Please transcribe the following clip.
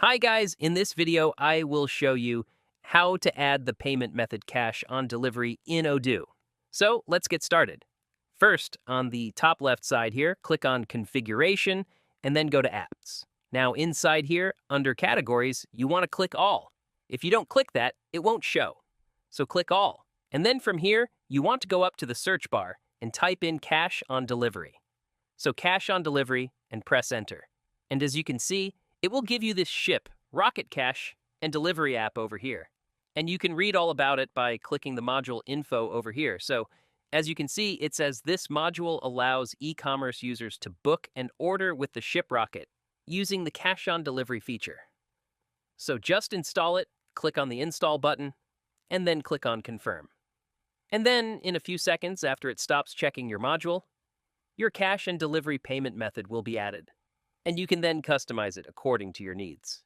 Hi guys, in this video I will show you how to add the payment method cash on delivery in Odoo. So let's get started. First, on the top left side here, click on Configuration and then go to Apps. Now inside here, under Categories, you want to click All. If you don't click that, it won't show. So click All. And then from here, you want to go up to the search bar and type in Cash on Delivery. So Cash on Delivery and press Enter. And as you can see, it will give you this ship, Rocket Cash, and delivery app over here. And you can read all about it by clicking the module info over here. So as you can see, it says this module allows e-commerce users to book and order with the ship Rocket using the cash on delivery feature. So just install it, click on the install button, and then click on confirm. And then in a few seconds after it stops checking your module, your cash and delivery payment method will be added. And you can then customize it according to your needs.